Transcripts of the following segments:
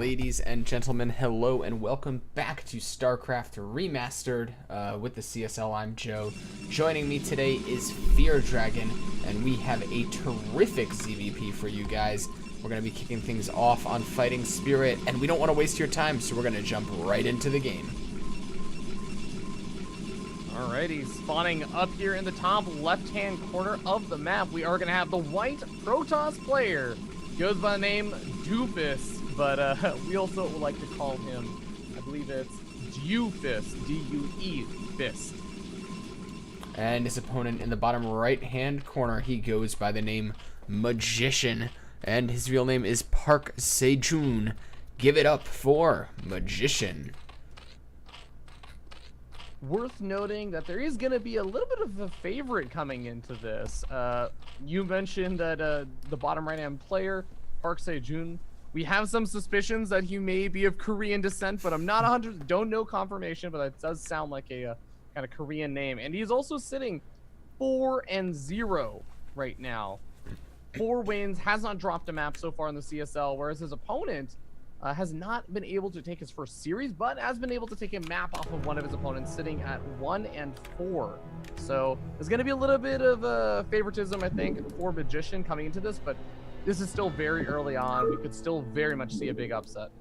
Ladies and gentlemen, hello and welcome back to StarCraft Remastered with the CSL. I'm Joe. Joining me today is Fear Dragon, and we have a terrific ZVP for you guys. We're going to be kicking things off on Fighting Spirit, and we don't want to waste your time, so we're going to jump right into the game. Alrighty, spawning up here in the top left-hand corner of the map, we are going to have the white Protoss player. Goes by the name Duefist, but we also like to call him, I believe it's Duefist, D-U-E, Fist. And his opponent in the bottom right-hand corner, he goes by the name Magician, and his real name is Parksejun. Give it up for Magician. Worth noting that there is going to be a little bit of a favorite coming into this. You mentioned that the bottom right-hand player, Parksejun, we have some suspicions that he may be of Korean descent, but I'm not 100%, don't know confirmation, but that does sound like a kind of Korean name. And he's also sitting 4-0 right now. 4 wins, has not dropped a map so far in the CSL, whereas his opponent has not been able to take his first series, but has been able to take a map off of one of his opponents, sitting at 1-4. So there's going to be a little bit of favoritism, I think, for Magician coming into this, but this is still very early on. We could still very much see a big upset.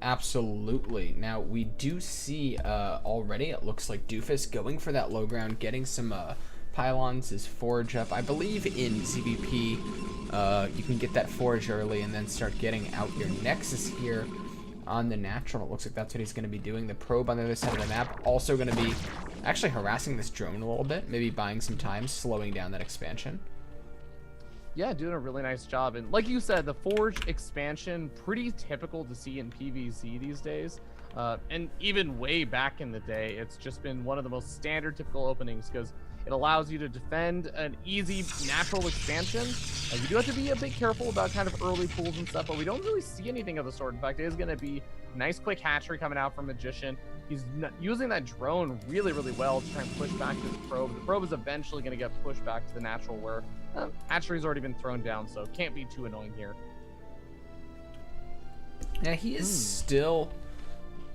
Absolutely. Now, we do see already, it looks like Duefist going for that low ground, getting some pylons, his forge up. I believe in ZVP, you can get that forge early and then start getting out your Nexus here on the natural. It looks like that's what he's going to be doing. The probe on the other side of the map also going to be actually harassing this drone a little bit, maybe buying some time, slowing down that expansion. Yeah, doing a really nice job. And like you said, the Forge expansion, pretty typical to see in PvZ these days. And even way back in the day, it's just been one of the most standard typical openings because it allows you to defend an easy natural expansion. You do have to be a bit careful about kind of early pools and stuff, but we don't really see anything of the sort. In fact, it is going to be a nice quick hatchery coming out from Magician. He's using that drone really, really well to try and push back this probe. The probe is eventually going to get pushed back to the natural where hatchery's already been thrown down, so it can't be too annoying here. Yeah, he is still...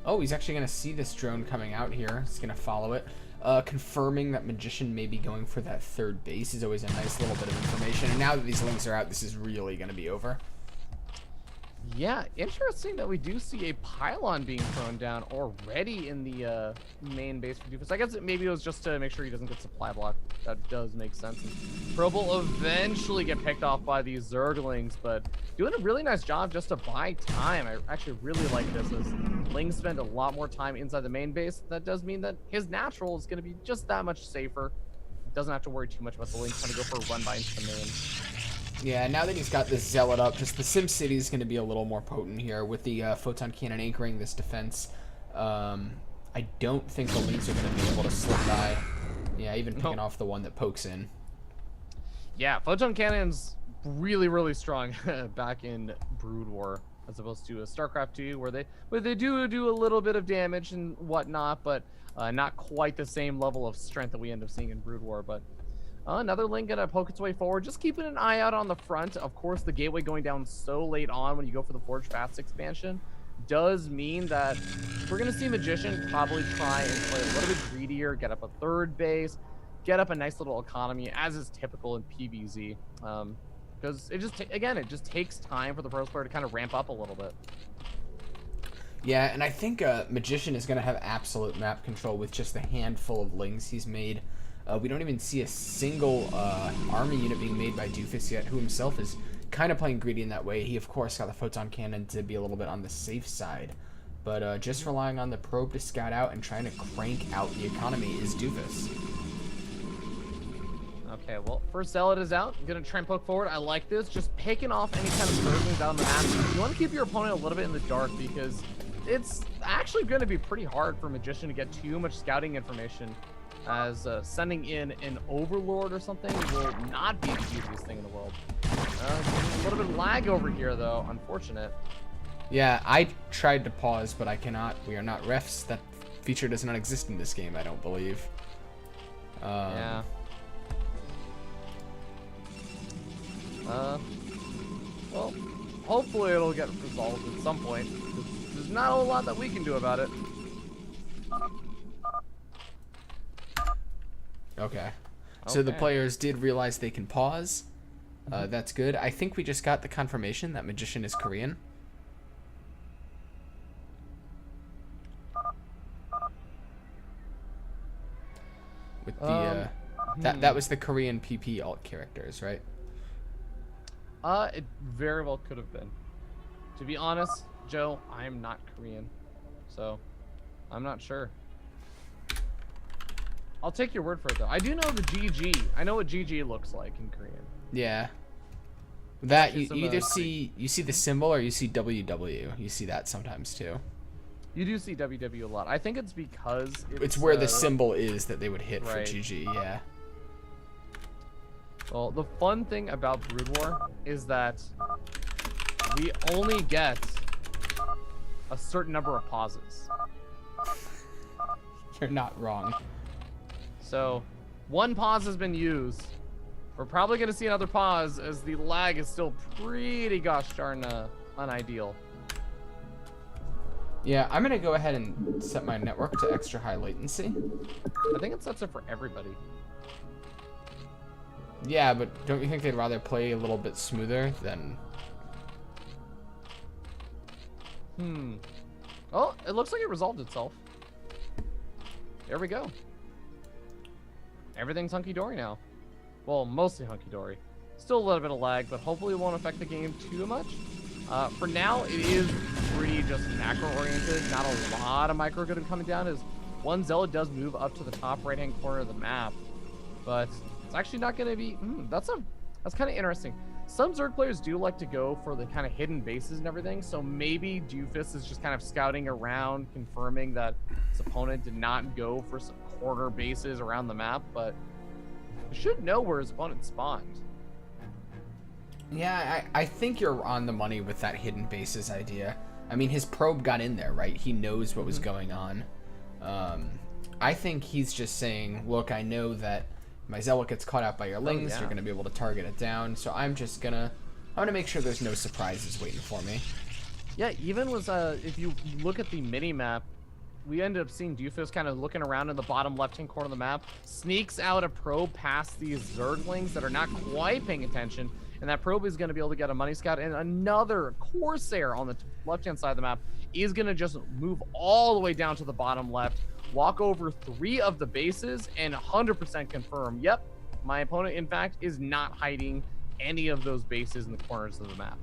Oh, he's actually going to see this drone coming out here. He's going to follow it. Confirming that Magician may be going for that third base is always a nice little bit of information. And now that these links are out, this is really going to be over. Yeah, interesting that we do see a pylon being thrown down already in the main base for Duefist. I guess maybe it was just to make sure he doesn't get supply block. That does make sense. And Probe will eventually get picked off by these Zerglings, but doing a really nice job just to buy time. I actually really like this, as Lings spend a lot more time inside the main base. That does mean that his natural is going to be just that much safer. Doesn't have to worry too much about the Lings trying to go for a run by into the main. Yeah, now that he's got this Zealot up, just the SimCity is going to be a little more potent here with the Photon Cannon anchoring this defense. I don't think the Lings are going to be able to slip by. Yeah, even picking off the one that pokes in. Yeah, Photon Cannon's really, really strong back in Brood War, as opposed to a StarCraft 2, where they do a little bit of damage and whatnot, but not quite the same level of strength that we end up seeing in Brood War. But another Link gonna poke its way forward, just keeping an eye out on the front. Of course, the gateway going down so late on when you go for the Forge Fast expansion does mean that we're gonna see Magician probably try and play a little bit greedier, get up a third base, get up a nice little economy, as is typical in PvZ. Because it just takes time for the Pro player to kind of ramp up a little bit. Yeah, and I think Magician is going to have absolute map control with just the handful of Lings he's made. We don't even see a single army unit being made by Duefist yet, who himself is kind of playing greedy in that way. He, of course, got the Photon Cannon to be a little bit on the safe side. But just relying on the probe to scout out and trying to crank out the economy is Duefist. Okay, well, first Zealot is out. I'm going to try and poke forward. I like this. Just picking off any kind of Zerglings out on the map. You want to keep your opponent a little bit in the dark, because it's actually going to be pretty hard for Magician to get too much scouting information, as sending in an Overlord or something will not be the easiest thing in the world. A little bit of lag over here, though. Unfortunate. Yeah, I tried to pause, but I cannot. We are not refs. That feature does not exist in this game, I don't believe. Yeah. Well, hopefully it'll get resolved at some point. There's not a whole lot that we can do about it. Okay. So the Okay. players did realize they can pause. That's good. I think we just got the confirmation that Magician is Korean. With the that was the Korean PP alt characters, right? It very well could have been. To be honest, Joe, I am not Korean, so I'm not sure. I'll take your word for it though. I do know the GG. I know what GG looks like in Korean. Yeah. That you Some, either see the symbol or you see WW. You see that sometimes too. You do see WW a lot. I think it's because It's where the symbol is that they would hit right. for GG. Yeah. Well, the fun thing about Brood War is that we only get a certain number of pauses. You're not wrong. So, one pause has been used. We're probably going to see another pause as the lag is still pretty gosh darn unideal. Yeah, I'm gonna go ahead and set my network to extra high latency. I think it sets it for everybody. Yeah, but don't you think they'd rather play a little bit smoother than... Oh, it looks like it resolved itself. There we go. Everything's hunky-dory now. Well, mostly hunky-dory. Still a little bit of lag, but hopefully it won't affect the game too much. For now, it is pretty just macro-oriented. Not a lot of micro good coming down as one Zealot does move up to the top right-hand corner of the map. But it's actually not going to be... that's kind of interesting. Some Zerg players do like to go for the kind of hidden bases and everything, so maybe Duefist is just kind of scouting around, confirming that his opponent did not go for some corner bases around the map, but he should know where his opponent spawned. Yeah, I think you're on the money with that hidden bases idea. I mean, his probe got in there, right? He knows what was going on. I think he's just saying, look, I know that my Zealot gets caught out by your lings. You're going to be able to target it down. So I'm gonna make sure there's no surprises waiting for me. Yeah, even was if you look at the mini map, we ended up seeing Duefist kind of looking around in the bottom left-hand corner of the map, sneaks out a probe past these Zerglings that are not quite paying attention, and that probe is going to be able to get a money scout, and another Corsair on the left-hand side of the map is going to just move all the way down to the bottom left, walk over 3 of the bases, and 100% confirm, yep, my opponent, in fact, is not hiding any of those bases in the corners of the map.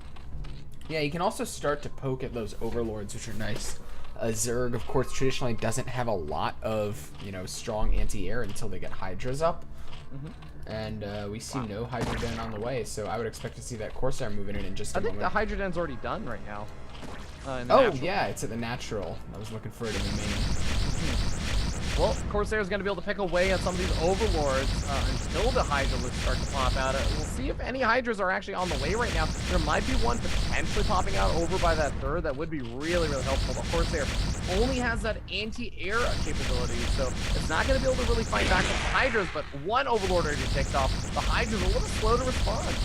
Yeah, you can also start to poke at those overlords, which are nice. Zerg, of course, traditionally doesn't have a lot of, strong anti-air until they get Hydras up. And we see no Hydra Den on the way, so I would expect to see that Corsair moving in just a moment. I think the Hydra Den's already done right now. Yeah, it's at the natural. I was looking for it in the main. Well, Corsair's going to be able to pick away at some of these overlords until the Hydra lists start to pop out. We'll see if any Hydras are actually on the way right now. There might be one potentially popping out over by that third. That would be really, really helpful. But Corsair only has that anti-air capability, so it's not going to be able to really fight back with the Hydras, but one overlord already picked off. The Hydra's a little slow to respond.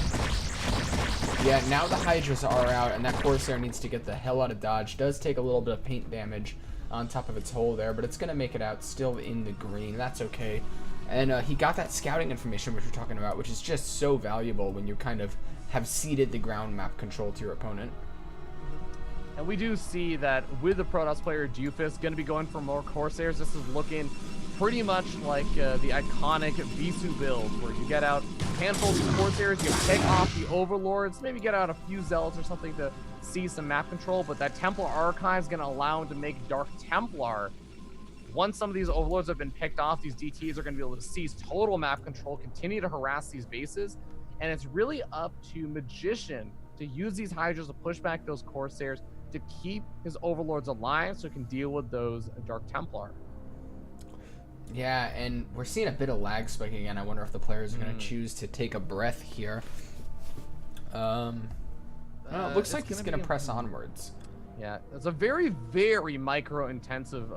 Yeah, now the Hydras are out, and that Corsair needs to get the hell out of dodge. Does take a little bit of paint damage on top of its hull there, but it's going to make it out still in the green. That's okay. And he got that scouting information, which we're talking about, which is just so valuable when you kind of have ceded the ground map control to your opponent. And we do see that with the Protoss player Duefist going to be going for more Corsairs. This is looking pretty much like the iconic Visu build, where you get out handfuls of Corsairs, you pick off the Overlords, maybe get out a few Zealots or something to see some map control, but that Templar Archive is going to allow him to make Dark Templar. Once some of these Overlords have been picked off, these DTs are going to be able to seize total map control, continue to harass these bases, and it's really up to Magician to use these Hydras to push back those Corsairs to keep his Overlords alive so he can deal with those Dark Templar. Yeah, and we're seeing a bit of lag spike again. I wonder if the players are going to choose to take a breath here. It looks like he's going to press onwards. Yeah, it's a very, very micro-intensive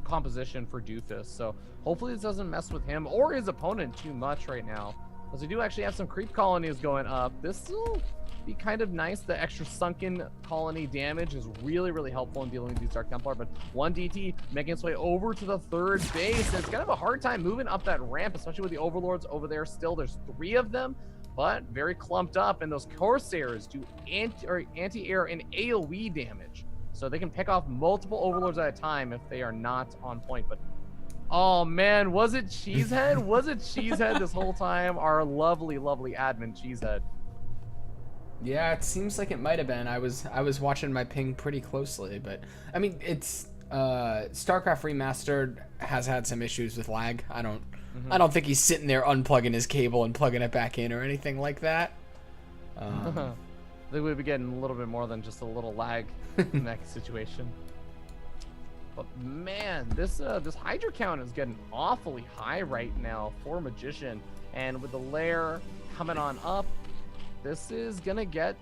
composition for Duefist, so hopefully this doesn't mess with him or his opponent too much right now. Because we do actually have some creep colonies going up. This will be kind of nice. The extra sunken colony damage is really, really helpful in dealing with these Dark Templar. But one DT making its way over to the third base. And it's gonna have a hard time moving up that ramp, especially with the Overlords over there still. There's 3 of them, but very clumped up. And those Corsairs do anti-air and AoE damage. So they can pick off multiple Overlords at a time if they are not on point. But oh man, was it Cheesehead? Was it Cheesehead this whole time? Our lovely, lovely admin Cheesehead. Yeah, it seems like it might have been. I was watching my ping pretty closely, but I mean, it's StarCraft Remastered has had some issues with lag. I don't think he's sitting there unplugging his cable and plugging it back in or anything like that. I think we'd be getting a little bit more than just a little lag in that situation. But man, this Hydra count is getting awfully high right now for Magician, and with the lair coming on up, this is gonna get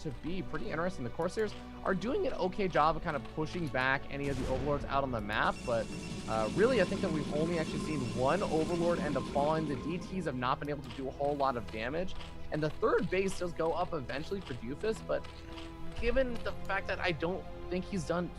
to be pretty interesting. The Corsairs are doing an okay job of kind of pushing back any of the Overlords out on the map, but really I think that we've only actually seen one Overlord end up falling. The DTs have not been able to do a whole lot of damage, and the third base does go up eventually for Duefist, but given the fact that I don't think he's done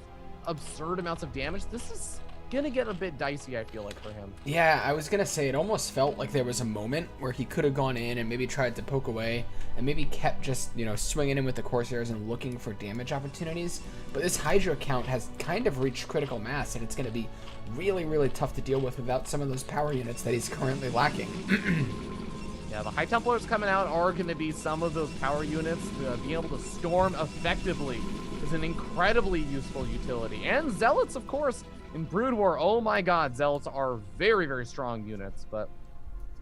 absurd amounts of damage, this is gonna get a bit dicey, I feel like, for him. Yeah, I was gonna say, it almost felt like there was a moment where he could have gone in and maybe tried to poke away and maybe kept just, you know, swinging in with the Corsairs and looking for damage opportunities. But this Hydra count has kind of reached critical mass, and it's gonna be really, really tough to deal with without some of those power units that he's currently lacking. Yeah, the High Templars coming out are going to be some of those power units. Being able to storm effectively is an incredibly useful utility. And Zealots, of course, in Brood War. Oh my god, Zealots are very, very strong units. But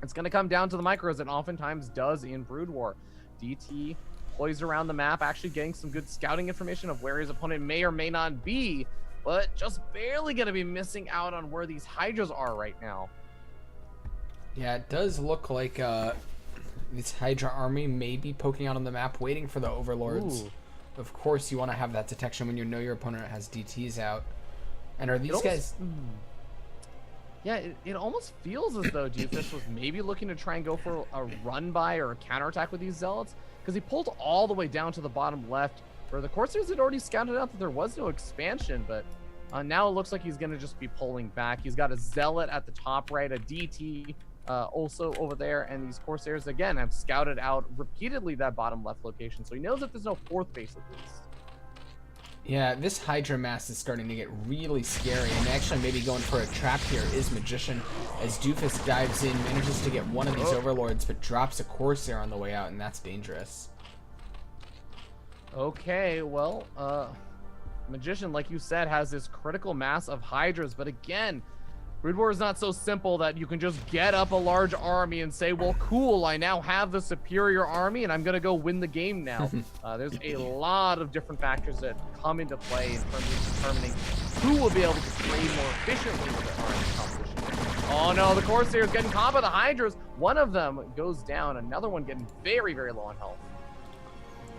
it's going to come down to the micros, and oftentimes does in Brood War. DT poised around the map, actually getting some good scouting information of where his opponent may or may not be, but just barely going to be missing out on where these Hydras are right now. Yeah, it does look like this Hydra army may be poking out on the map, waiting for the Overlords. Ooh. Of course, you want to have that detection when you know your opponent has DTs out. And are these guys... Yeah, it almost feels as though Duefist was maybe looking to try and go for a run-by or a counterattack with these Zealots, because he pulled all the way down to the bottom left, where the Corsairs had already scouted out that there was no expansion, but now it looks like he's going to just be pulling back. He's got a Zealot at the top right, a DT also over there, and these Corsairs again have scouted out repeatedly that bottom left location, so he knows that there's no fourth base at least. Yeah, this Hydra mass is starting to get really scary, and actually maybe going for a trap here is Magician, as Duefist dives in, manages to get one of these Overlords, but drops a Corsair on the way out, and that's dangerous. Okay, well, Magician, like you said, has this critical mass of Hydras, but again, Brood War is not so simple that you can just get up a large army and say, well, cool, I now have the superior army and I'm going to go win the game now. There's a lot of different factors that come into play in terms of determining who will be able to trade more efficiently with the army composition. Oh no, the Corsairs getting caught by the Hydras. One of them goes down, another one getting very, very low on health.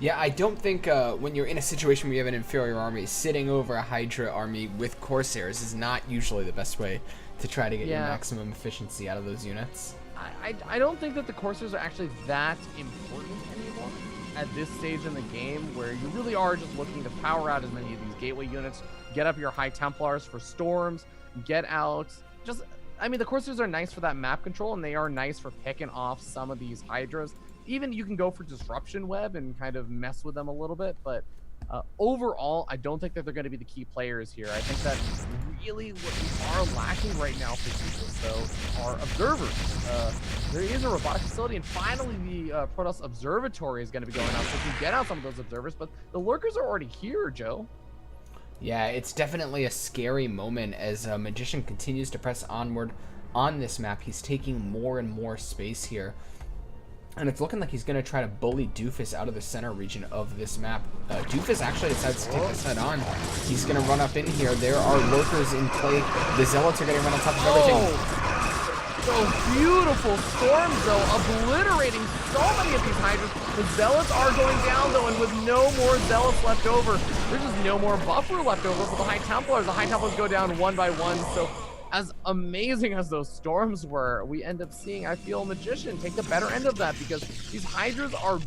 Yeah, I don't think when you're in a situation where you have an inferior army, sitting over a Hydra army with Corsairs is not usually the best way to try to get your maximum efficiency out of those units. I don't think that the Corsairs are actually that important anymore at this stage in the game, where you really are just looking to power out as many of these gateway units, get up your High Templars for storms, get out. Just, I mean, the Corsairs are nice for that map control, and they are nice for picking off some of these Hydras. Even you can go for Disruption Web and kind of mess with them a little bit, but overall, I don't think that they're going to be the key players here. I think that really what we are lacking right now for people, though, are observers. There is a robotic facility, and finally the Protoss Observatory is going to be going out, so we can get out some of those observers, but the lurkers are already here, Joe. Yeah, it's definitely a scary moment as Magician continues to press onward on this map. He's taking more and more space here. And it's looking like he's going to try to bully Duefist out of the center region of this map. Doofus actually decides to take this head on. He's going to run up in here. There are lurkers in play. The Zealots are getting run on top of everything. Those beautiful storms, though, obliterating so many of these Hydras. The Zealots are going down, though, and with no more Zealots left over, there's just no more buffer left over for the High Templars. The High Templars go down one by one, so as amazing as those storms were, we end up seeing, I feel, Magician take the better end of that, because these Hydras are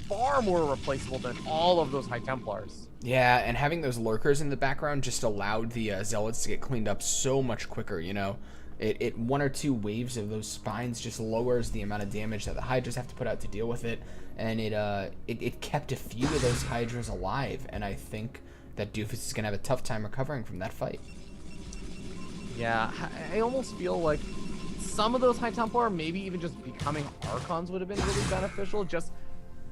far more replaceable than all of those High Templars. Yeah, and having those lurkers in the background just allowed the zealots to get cleaned up so much quicker, you know. It one or two waves of those spines just lowers the amount of damage that the Hydras have to put out to deal with it, and it kept a few of those Hydras alive, and I think that Doofus is going to have a tough time recovering from that fight. Yeah, I almost feel like some of those High Templar, maybe even just becoming Archons, would have been really beneficial. Just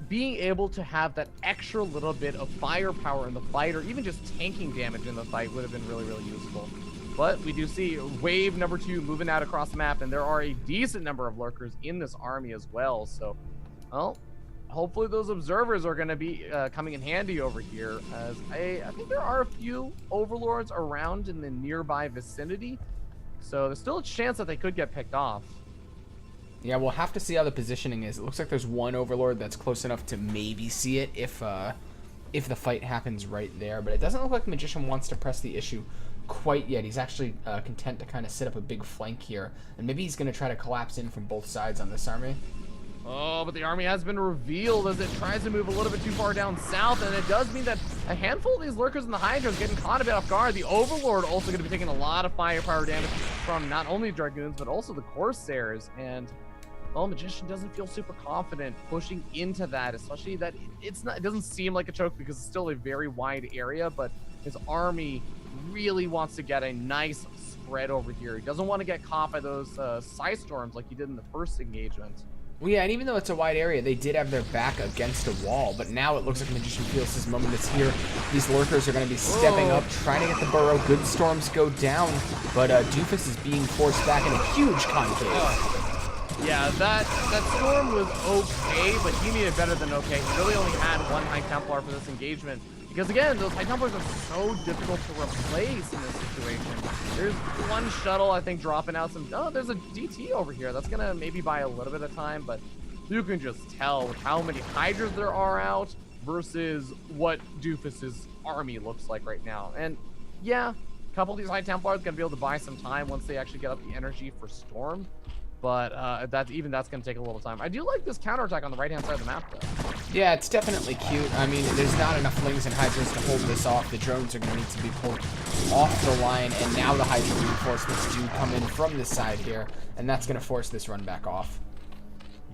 being able to have that extra little bit of firepower in the fight, or even just tanking damage in the fight, would have been really, really useful. But we do see wave number 2 moving out across the map, and there are a decent number of lurkers in this army as well. So, well, hopefully those observers are going to be coming in handy over here, as I think there are a few overlords around in the nearby vicinity. So there's still a chance that they could get picked off. Yeah, we'll have to see how the positioning is. It looks like there's one overlord that's close enough to maybe see it if the fight happens right there. But it doesn't look like Magician wants to press the issue quite yet. He's actually content to kind of set up a big flank here, and maybe he's going to try to collapse in from both sides on this army. Oh, but the army has been revealed as it tries to move a little bit too far down south, and it does mean that a handful of these lurkers and the Hydras getting caught a bit off guard. The Overlord also going to be taking a lot of firepower damage from not only Dragoons, but also the Corsairs, and well, Magician doesn't feel super confident pushing into that, especially that it doesn't seem like a choke because it's still a very wide area, but his army really wants to get a nice spread over here. He doesn't want to get caught by those Psy Storms like he did in the first engagement. Well, yeah, and even though it's a wide area, they did have their back against a wall, but now it looks like Magician feels his moment is here. These lurkers are going to be stepping up, trying to get the burrow. Good storms go down, but Doofus is being forced back in a huge concave. Yeah, that storm was okay, but he needed better than okay. He really only had one High Templar for this engagement. Because again, those High Templars are so difficult to replace in this situation. There's one shuttle, I think, dropping out some... Oh, there's a DT over here. That's going to maybe buy a little bit of time, but you can just tell with how many Hydras there are out versus what Doofus's army looks like right now. And yeah, a couple of these High Templars going to be able to buy some time once they actually get up the energy for Storm. But that's going to take a little time. I do like this counterattack on the right-hand side of the map, though. Yeah, it's definitely cute. I mean, there's not enough Lings and Hydras to hold this off. The drones are going to need to be pulled off the line, and now the Hydra reinforcements do come in from this side here, and that's going to force this run back off.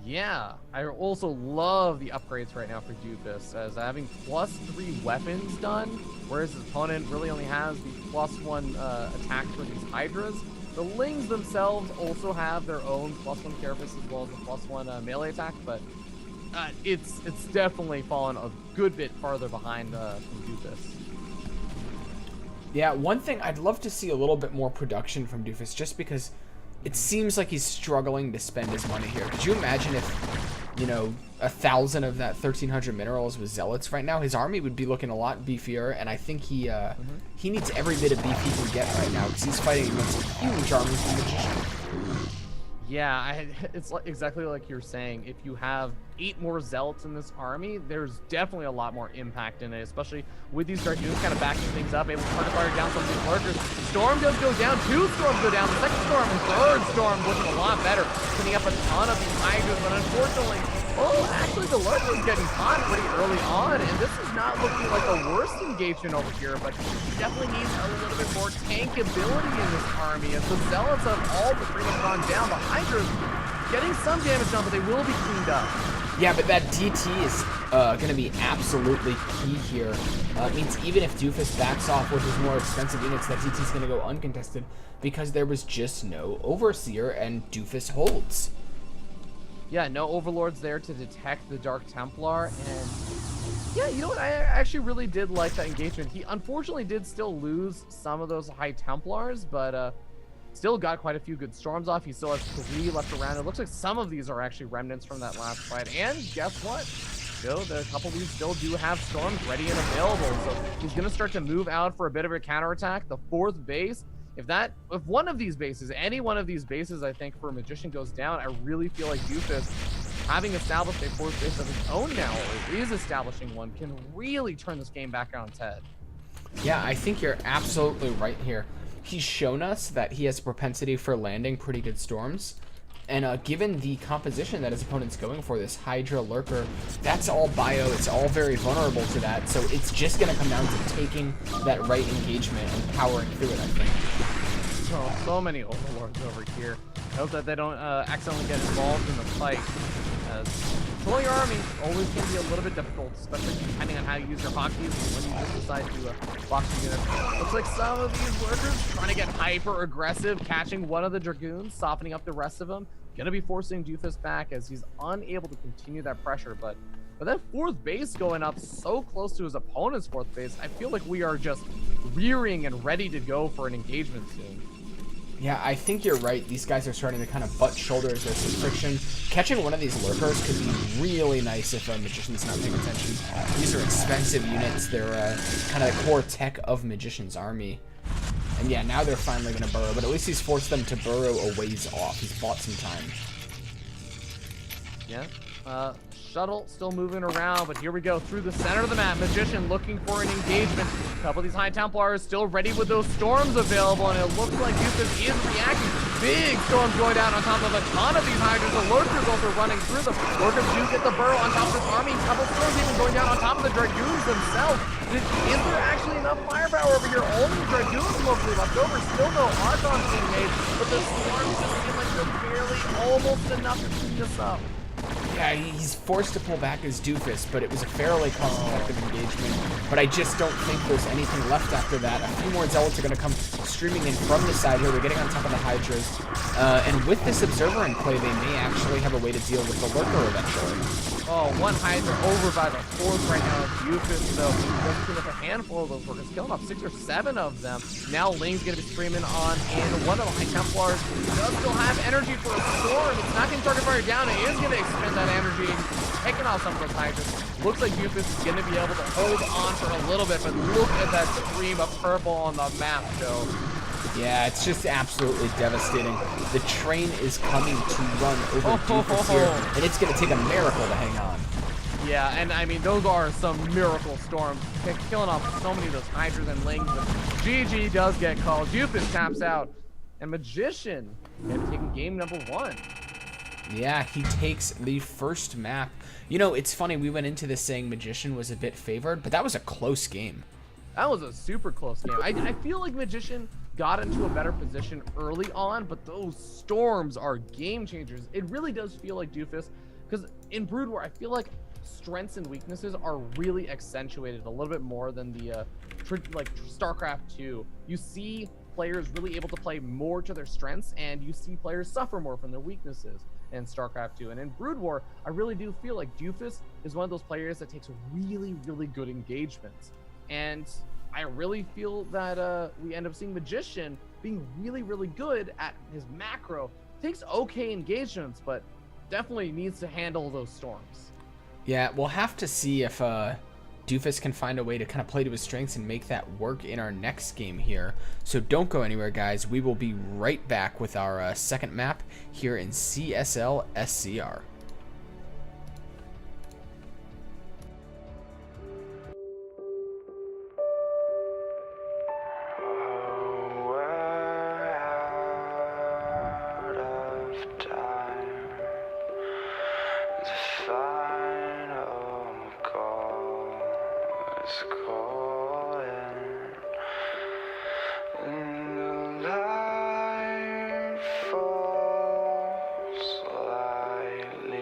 Yeah, I also love the upgrades right now for Duefist, as having +3 weapons done, whereas his opponent really only has the +1 attack for these Hydras. The Lings themselves also have their own +1 Carapace as well as the +1 melee attack, but it's definitely fallen a good bit farther behind from Doofus. Yeah, one thing I'd love to see a little bit more production from Doofus, just because it seems like he's struggling to spend his money here. Could you imagine if, you know, 1,000 of that 1,300 minerals was zealots right now? His army would be looking a lot beefier, and I think he needs every bit of beef he can get right now, because he's fighting against a huge army from Magician. Yeah, it's exactly like you're saying. If you have 8 more zealots in this army, there's definitely a lot more impact in it, especially with these Dragoons kind of backing things up, able to fire down some of these lurkers. Storm does go down, 2 storms go down, the second storm and third storm looking a lot better, putting up a ton of these Hydras, but unfortunately, well, actually the lurker's getting caught pretty early on, and this is not looking like the worst engagement over here, but he definitely needs a little bit more tankability in this army, as the zealots have all but pretty much gone down. The Hydras getting some damage done, but they will be cleaned up. Yeah, but that DT is going to be absolutely key here. It means even if Doofus backs off with his more expensive units, that DT is going to go uncontested because there was just no Overseer, and Doofus holds. Yeah, no Overlords there to detect the Dark Templar, and yeah, you know what? I actually really did like that engagement. He unfortunately did still lose some of those High Templars, but still got quite a few good storms off. He still has 3 left around. It looks like some of these are actually remnants from that last fight. And guess what? Still, a couple of these still do have storms ready and available. So he's going to start to move out for a bit of a counterattack. The 4th base, if one of these bases, any one of these bases, I think, for Magician goes down, I really feel like Doofus, having established a 4th base of his own now, or is establishing one, can really turn this game back on its head. Yeah, I think you're absolutely right here. He's shown us that he has a propensity for landing pretty good storms, And given the composition that his opponent's going for, this Hydra Lurker, that's all bio, it's all very vulnerable to that, so it's just going to come down to taking that right engagement and powering through it, I think. Oh, so many Overlords over here. I hope that they don't accidentally get involved in the fight. Controlling your army always can be a little bit difficult, especially depending on how you use your hotkeys and when you just decide to box your units. Looks like some of these Lurkers trying to get hyper aggressive, catching one of the Dragoons, softening up the rest of them. Gonna be forcing Duefist back as he's unable to continue that pressure, but with that fourth base going up so close to his opponent's fourth base, I feel like we are just rearing and ready to go for an engagement soon. Yeah, I think you're right. These guys are starting to kind of butt shoulders. There's some friction. Catching one of these Lurkers could be really nice if a Magician's not paying attention. These are expensive units. They're kind of the core tech of Magician's army. And yeah, now they're finally going to burrow, but at least he's forced them to burrow a ways off. He's bought some time. Yeah, shuttle still moving around, but here we go through the center of the map. Magician looking for an engagement. A couple of these High Templars still ready with those storms available, and it looks like Duefist is reacting. Big storms going down on top of a ton of these Hydras. The Lurkers also running through them. Lurkers do get the burrow on top of this army. A couple storms even going down on top of the Dragoons themselves. Is there actually enough firepower over here? Only Dragoons mostly left over. Still no Archons being made, but the storms just seem like they're barely almost enough to clean this up. Yeah, he's forced to pull back his Doofus, but it was a fairly cost-effective engagement. But I just don't think there's anything left after that. A few more Zealots are going to come streaming in from the side here. They're getting on top of the Hydras. And with this Observer in play, they may actually have a way to deal with the Lurker eventually. Oh, one Hydra over by the fourth right now of Duefist, though. Doesn't seem like a handful of those Lurkers, killing off 6 or 7 of them. Now Ling's going to be screaming on in. One of the High Templars does still have energy for a storm. It's not going to target fire down. It is going to expend that energy, taking off some of those Hydras. Looks like Duefist is going to be able to hold on for a little bit, but look at that stream of purple on the map, Joe. Yeah, it's just absolutely devastating. The train is coming to run over Duefus here, and it's going to take a miracle to hang on. Yeah, and I mean, those are some miracle storms. Killing off so many of those Hydras and Lings. But GG does get called. Duefus taps out. And Magician taking game number 1. Yeah, he takes the first map. You know, it's funny, we went into this saying Magician was a bit favored, but that was a close game. That was a super close game. I feel like Magician got into a better position early on, but those storms are game changers. It really does feel like Duefist, because in Brood War, I feel like strengths and weaknesses are really accentuated a little bit more than the like StarCraft 2. You see players really able to play more to their strengths, and you see players suffer more from their weaknesses in StarCraft 2. And in Brood War, I really do feel like Duefist is one of those players that takes really, really good engagements. And I really feel that we end up seeing Magician being really, really good at his macro. Takes okay engagements, but definitely needs to handle those storms. Yeah, we'll have to see if Duefus can find a way to kind of play to his strengths and make that work in our next game here. So don't go anywhere, guys. We will be right back with our second map here in CSL SCR. Lightly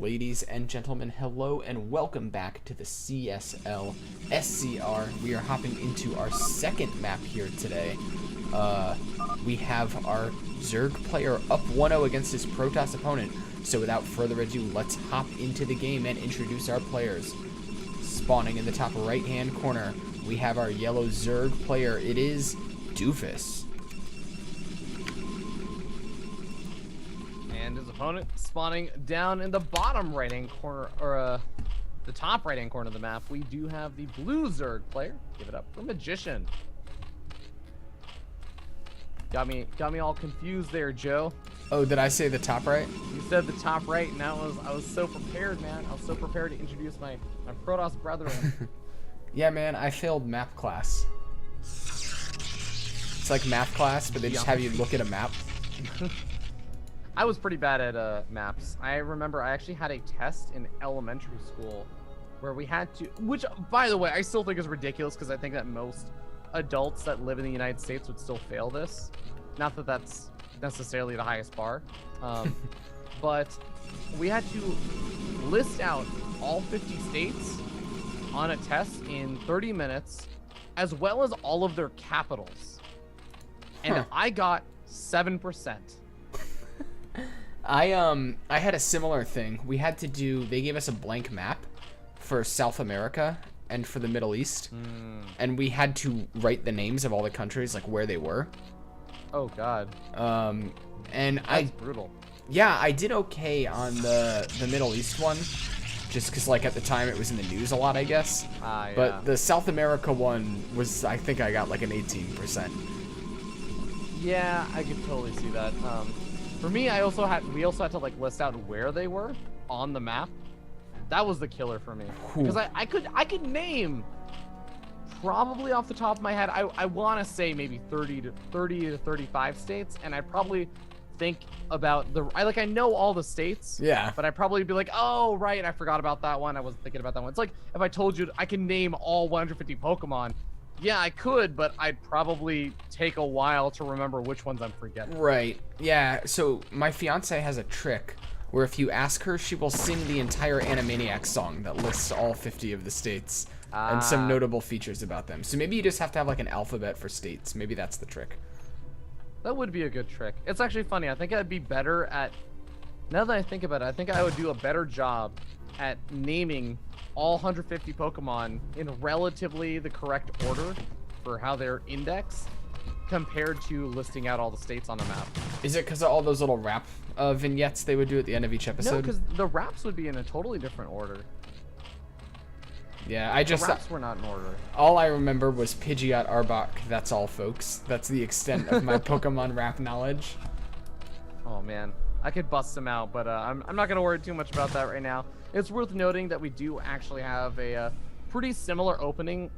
Ladies and gentlemen, hello and welcome back to the CSL SCR. We are hopping into our second map here today. We have our Zerg player up 1-0 against his Protoss opponent. So without further ado, let's hop into the game and introduce our players. Spawning in the top right-hand corner, we have our yellow Zerg player. It is Duefist. And his opponent spawning down in the bottom right-hand corner, or the top right-hand corner of the map, we do have the blue Zerg player. Give it up for Magician. Got me all confused there, Joe. Oh, did I say the top right? You said the top right, and I was so prepared, man. I was so prepared to introduce my Protoss brethren. Yeah, man, I failed map class. It's like math class, but they just have you look at a map. I was pretty bad at maps. I remember I actually had a test in elementary school where we had to, which, by the way, I still think is ridiculous because I think that most adults that live in the United States would still fail this. Not that that's necessarily the highest bar, but we had to list out all 50 states on a test in 30 minutes, as well as all of their capitals. And I got 7%. I had a similar thing. We had to do, they gave us a blank map for South America and for the Middle East. And we had to write the names of all the countries, like where they were. Oh God. And That's brutal. Yeah, I did okay on the Middle East one, just because like at the time it was in the news a lot, I guess. Yeah. But the South America one was, I think I got like an 18%. Yeah, I could totally see that. For me, we also had to like list out where they were on the map. That was the killer for me, because I could name, probably off the top of my head, I want to say maybe 30 to 35 states, and I probably think about I know all the states. Yeah. But I'd probably be like, oh right, I forgot about that one. I wasn't thinking about that one. It's like if I told you I can name all 150 Pokemon. Yeah, I could, but I'd probably take a while to remember which ones I'm forgetting. Right. Yeah. So my fiance has a trick where if you ask her, she will sing the entire Animaniacs song that lists all 50 of the states and some notable features about them. So maybe you just have to have like an alphabet for states. Maybe that's the trick. That would be a good trick. It's actually funny. I think I'd be better at, now that I think about it, I think I would do a better job at naming all 150 Pokemon in relatively the correct order for how they're indexed compared to listing out all the states on the map. Is it because of all those little rap vignettes they would do at the end of each episode? No, because the raps would be in a totally different order. Yeah, the raps were not in order. All I remember was Pidgeot Arbok. That's all, folks. That's the extent of my Pokemon rap knowledge. Oh man, I could bust them out, but I'm not gonna worry too much about that right now. It's worth noting that we do actually have a pretty similar opening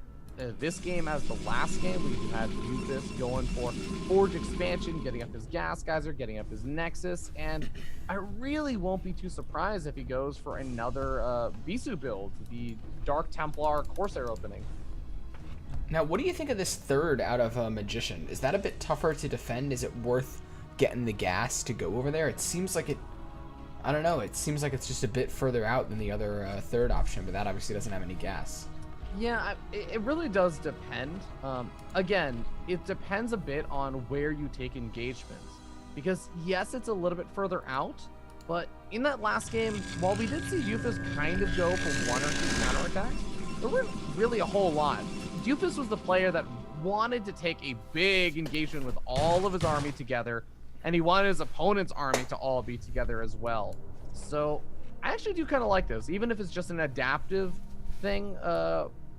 this game as the last game. We had Duefist going for Forge expansion, getting up his Gas Geyser, getting up his Nexus, and I really won't be too surprised if he goes for another Bisu build, the Dark Templar Corsair opening. Now, what do you think of this third out of Magician? Is that a bit tougher to defend? Is it worth getting the gas to go over there? It seems like I don't know, it seems like it's just a bit further out than the other third option, but that obviously doesn't have any gas. Yeah, it really does depend. Again, it depends a bit on where you take engagements. Because, yes, it's a little bit further out, but in that last game, while we did see Duefist kind of go for one or two counterattacks, there weren't really a whole lot. Duefist was the player that wanted to take a big engagement with all of his army together, and he wanted his opponent's army to all be together as well. So, I actually do kind of like this, even if it's just an adaptive thing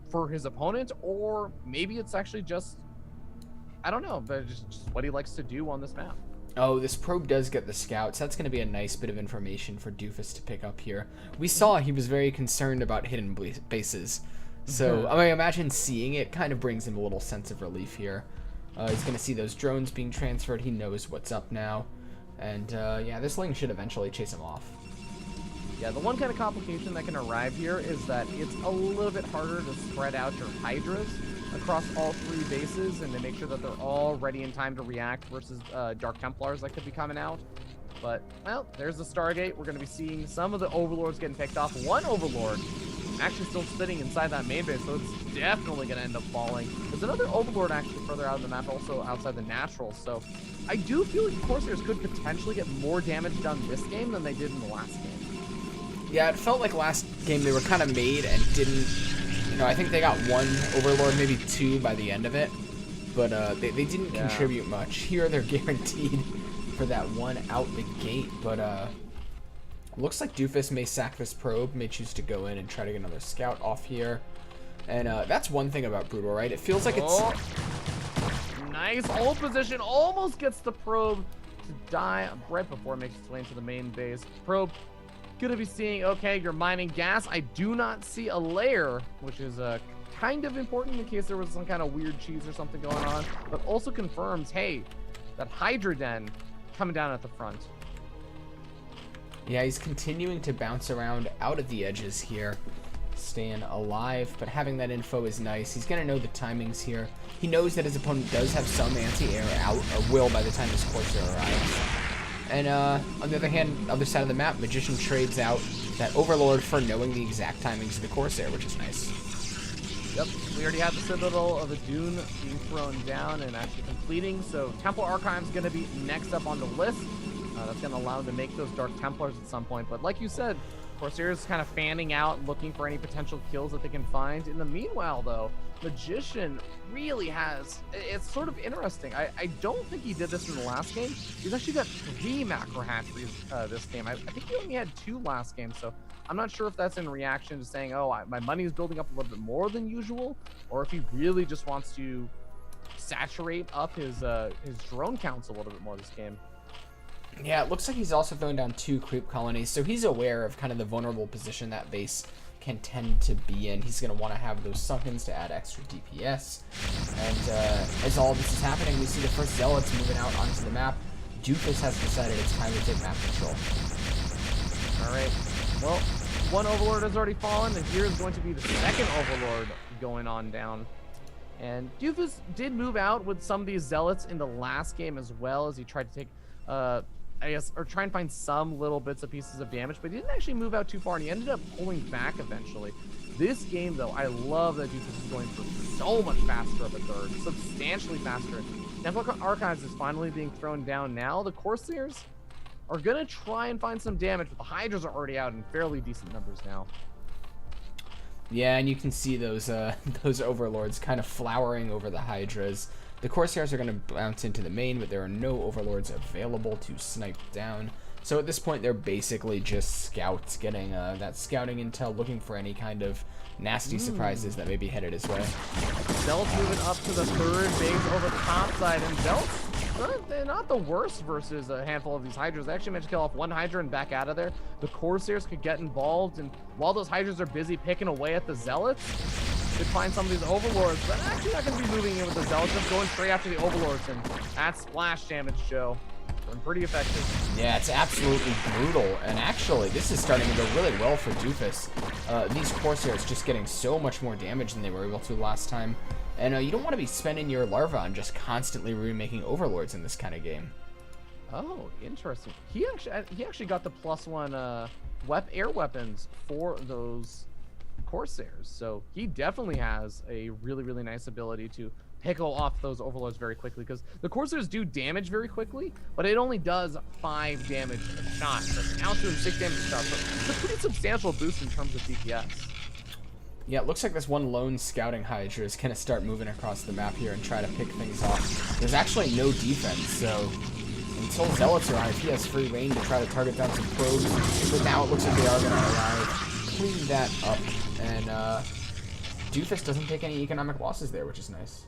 for his opponent, or maybe it's actually just, I don't know, but just what he likes to do on this map. Oh, this probe does get the scouts. That's going to be a nice bit of information for Duefist to pick up here. We saw he was very concerned about hidden bases. So, I mean, imagine seeing it kind of brings him a little sense of relief here. He's going to see those drones being transferred. He knows what's up now. And, yeah, this Ling should eventually chase him off. Yeah, the one kind of complication that can arrive here is that it's a little bit harder to spread out your Hydras across all three bases and to make sure that they're all ready in time to react versus Dark Templars that could be coming out. But, well, there's the Stargate. We're going to be seeing some of the Overlords getting picked off. One Overlord actually still sitting inside that main base, so it's definitely going to end up falling. There's another Overlord actually further out in the map, also outside the Naturals. So I do feel like the Corsairs could potentially get more damage done this game than they did in the last game. Yeah, it felt like last game they were kind of made and didn't, you know, I think they got one Overlord, maybe two by the end of it, but they didn't contribute much. Here they're guaranteed for that one out the gate, but looks like Duefist may sack this probe, may choose to go in and try to get another scout off here. And that's one thing about Brutal, right? It feels like it's... Nice hold position, almost gets the probe to die right before it makes its way into the main base. Probe gonna be seeing, okay, you're mining gas. I do not see a layer, which is kind of important in case there was some kind of weird cheese or something going on, but also confirms, hey, that Hydra Den coming down at the front. Yeah, he's continuing to bounce around out of the edges here, staying alive, but having that info is nice. He's gonna know the timings here. He knows that his opponent does have some anti-air out, or will by the time his Corsair arrives. And on the other hand, other side of the map, Magician trades out that Overlord for knowing the exact timings of the Corsair, which is nice. Yep, we already have the Citadel of the Dune being thrown down and actually completing, so Temple Archive's going to be next up on the list. That's going to allow them to make those Dark Templars at some point, but like you said, Corsairs kind of fanning out, looking for any potential kills that they can find. In the meanwhile, though, Magician really has... It's sort of interesting. I don't think he did this in the last game. He's actually got 3 macro hatcheries this game. I think he only had 2 last game, so I'm not sure if that's in reaction to saying, oh, my money is building up a little bit more than usual, or if he really just wants to saturate up his drone counts a little bit more this game. Yeah, it looks like he's also throwing down 2 creep colonies, so he's aware of kind of the vulnerable position that base can tend to be in. He's going to want to have those sunkens to add extra DPS. And as all this is happening, we see the first Zealots moving out onto the map. Duefist has decided it's time to take map control. Alright, well, one Overlord has already fallen, and here is going to be the second Overlord going on down. And Duefist did move out with some of these Zealots in the last game as well, as he tried to take... I guess, or try and find some little bits of pieces of damage, but he didn't actually move out too far, and he ended up pulling back eventually. This game, though, I love that Duefist is going for so much faster of a third, substantially faster. Temple Archives is finally being thrown down now. The Corsairs are going to try and find some damage, but the Hydras are already out in fairly decent numbers now. Yeah, and you can see those Overlords kind of flowering over the Hydras. The Corsairs are going to bounce into the main, but there are no Overlords available to snipe down. So at this point, they're basically just scouts, getting that scouting intel, looking for any kind of nasty surprises that may be headed his way. Zealots moving up to the third base over the top side, and Zealots, they're not the worst versus a handful of these Hydras. They actually managed to kill off one Hydra and back out of there. The Corsairs could get involved, and while those Hydras are busy picking away at the Zealots, could find some of these Overlords, but actually not going to be moving in with the Zealots, just going straight after the Overlords, and that splash damage show. Pretty effective. Yeah, it's absolutely brutal, and actually this is starting to go really well for Duefist. These Corsairs just getting so much more damage than they were able to last time, and you don't want to be spending your larva on just constantly remaking Overlords in this kind of game. Oh, interesting. He actually got the +1 air weapons for those Corsairs, so he definitely has a really nice ability to pickle off those Overlords very quickly, because the Corsairs do damage very quickly, but it only does 5 damage a shot. So now it's doing 6 damage a shot, so it's a pretty substantial boost in terms of DPS. Yeah, it looks like this one lone scouting Hydra is going to start moving across the map here and try to pick things off. There's actually no defense, so until Zealots arrive, he has free reign to try to target down some probes, but now it looks like they are going to arrive, clean that up, and Duefist doesn't take any economic losses there, which is nice.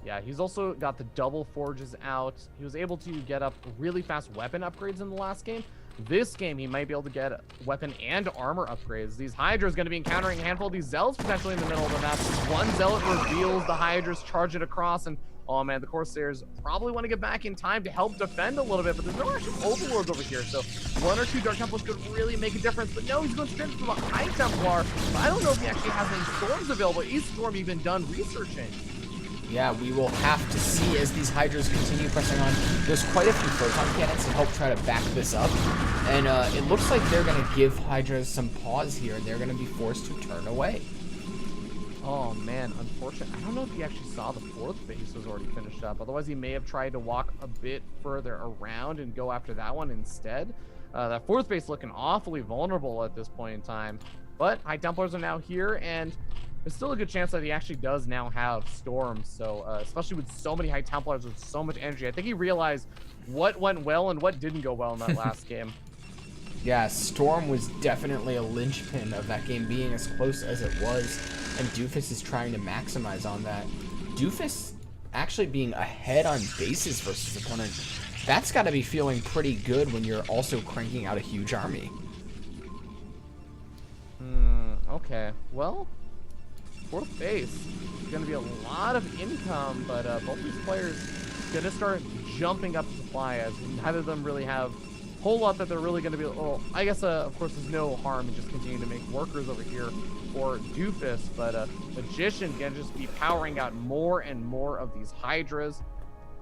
Yeah, he's also got the double forges out. He was able to get up really fast weapon upgrades in the last game. This game, he might be able to get weapon and armor upgrades. These Hydras going to be encountering a handful of these Zealots potentially in the middle of the map. One Zealot reveals the Hydras, charge it across, and oh man, the Corsairs probably want to get back in time to help defend a little bit, but there's no actual Overlords over here, so 1 or 2 Dark Templars could really make a difference. But no, he's going straight for the High Templar. But I don't know if he actually has any Storms available. Is Storm even done researching? Yeah, we will have to see as these Hydras continue pressing on. There's quite a few Photon Cannons to help try to back this up. And it looks like they're going to give Hydras some pause here, and they're going to be forced to turn away. Oh, man, unfortunate. I don't know if he actually saw the fourth base was already finished up. Otherwise, he may have tried to walk a bit further around and go after that one instead. That fourth base looking awfully vulnerable at this point in time. But High Templars are now here, and there's still a good chance that he actually does now have Storms. So, especially with so many High Templars with so much energy, I think he realized what went well and what didn't go well in that last game. Yeah, Storm was definitely a linchpin of that game being as close as it was, and Duefist is trying to maximize on that. Duefist actually being ahead on bases versus opponent, that's got to be feeling pretty good when you're also cranking out a huge army. Okay, well, fourth base is going to be a lot of income, but both these players going to start jumping up supply as neither of them really have a whole lot that they're really going to be. Well, I guess, of course, there's no harm in just continuing to make workers over here for Duefist, but Magician going to just be powering out more and more of these Hydras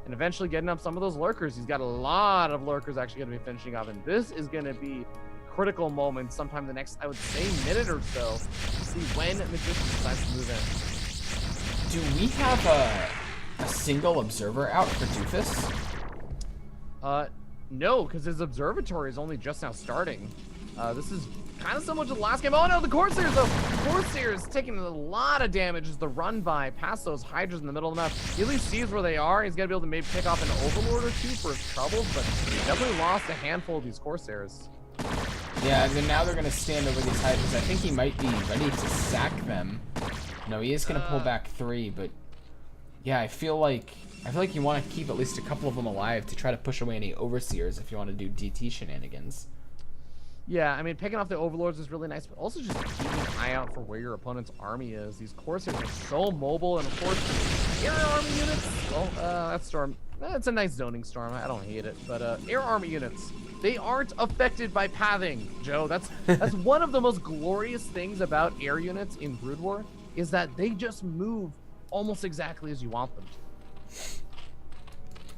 and eventually getting up some of those lurkers. He's got a lot of lurkers actually going to be finishing off, and this is going to be critical moment sometime the next, I would say, minute or so to see when Magician decides to move in. Do we have a single observer out for Duefist? No, because his observatory is only just now starting. This is kind of similar to the last game. Oh no, the Corsairs though! Corsairs taking a lot of damage as the run by past those Hydras in the middle of the map. He at least sees where they are. He's gonna be able to maybe pick off an Overlord or two for his troubles, but he definitely lost a handful of these Corsairs. Yeah, and then now they're going to stand over these Hydras. I think he might be ready to sack them. No, he is going to pull back 3, but yeah, I feel like you want to keep at least a couple of them alive to try to push away any Overseers if you want to do DT shenanigans. Yeah, I mean, picking off the Overlords is really nice, but also just keeping an eye out for where your opponent's army is. These Corsairs are so mobile, and of course, air army units, well, that Storm, it's a nice zoning Storm. I don't hate it, but air army units, they aren't affected by pathing, Joe. That's one of the most glorious things about air units in Brood War, is that they just move almost exactly as you want them to.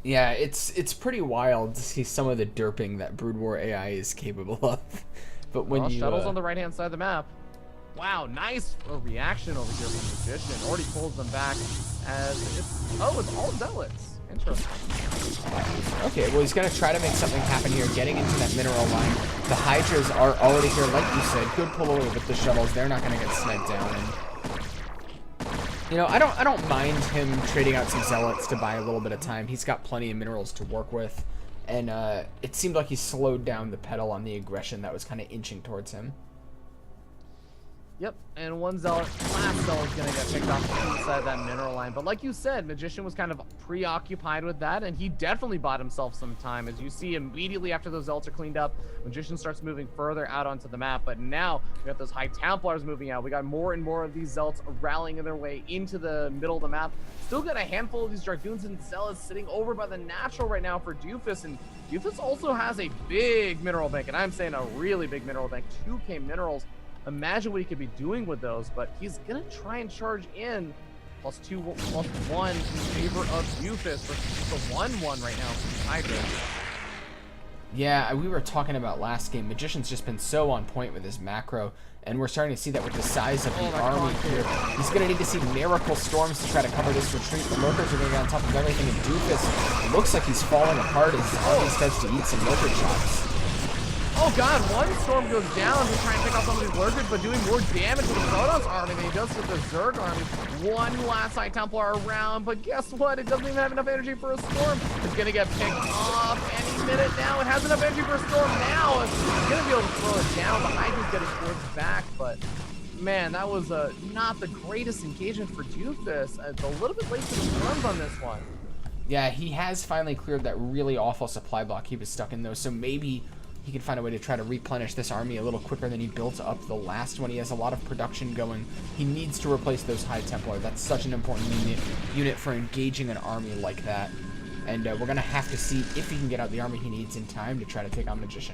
Yeah, it's pretty wild to see some of the derping that Brood War AI is capable of. But when you shuttles on the right-hand side of the map. Wow, nice reaction over here from Magician. Already pulls them back as it's all Zealots. Interesting. Okay, well, he's going to try to make something happen here, getting into that mineral line. The Hydras are already here, like you said. Good pull away with the shuttles. They're not going to get sniped down. And, you know, I don't mind him trading out some Zealots to buy a little bit of time. He's got plenty of minerals to work with. And it seemed like he slowed down the pedal on the aggression that was kind of inching towards him. Yep, and one Zealot, last Zealot is going to get picked off inside that mineral line. But like you said, Magician was kind of preoccupied with that, and he definitely bought himself some time. As you see, immediately after those Zealots are cleaned up, Magician starts moving further out onto the map. But now we got those High Templars moving out. We got more and more of these Zealots rallying their way into the middle of the map. Still got a handful of these Dragoons and Zealots sitting over by the natural right now for Duefist, and Duefist also has a big mineral bank, and I'm saying a really big mineral bank, 2K minerals. Imagine what he could be doing with those, but he's gonna try and charge in +2, +1 in favor of Duefist versus the 1-1 right now for Hydra. Yeah, we were talking about last game. Magician's just been so on point with his macro, and we're starting to see that with the size of the army here. He's going to need to see miracle storms to try to cover this retreat. The lurkers are going to get on top of everything, and Duefist looks like he's falling apart as his army starts to eat some lurker shots. Oh god, one storm goes down to try and pick off some of these lurkers, but doing more damage to the Protoss army than he does to the Zerg army. One last High Templar around, but guess what? It doesn't even have enough energy for a storm. It's gonna get picked off any minute now. It has enough energy for a storm now. It's gonna be able to slow it down. The Hydra's getting towards back, but man, that was not the greatest engagement for Duefist. It's a little bit late to the storms on this one. Yeah, he has finally cleared that really awful supply block he was stuck in though, so maybe he can find a way to try to replenish this army a little quicker than he built up the last one. He has a lot of production going. He needs to replace those High Templar. That's such an important unit for engaging an army like that. And we're going to have to see if he can get out the army he needs in time to try to take on Magician.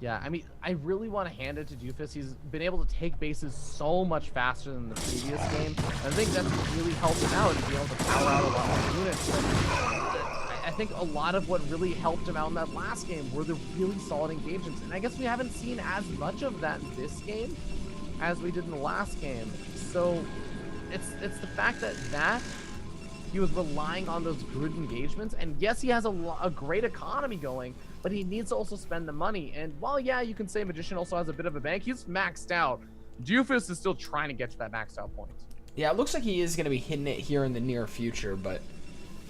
Yeah, I mean, I really want to hand it to Duefist. He's been able to take bases so much faster than the previous game. I think that's really helped him out and be able to power out a lot more units. But I think a lot of what really helped him out in that last game were the really solid engagements. And I guess we haven't seen as much of that in this game as we did in the last game. So it's the fact that he was relying on those good engagements. And yes, he has a great economy going, but he needs to also spend the money. And while, yeah, you can say Magician also has a bit of a bank, he's maxed out. Duefist is still trying to get to that maxed out point. Yeah, it looks like he is going to be hitting it here in the near future, but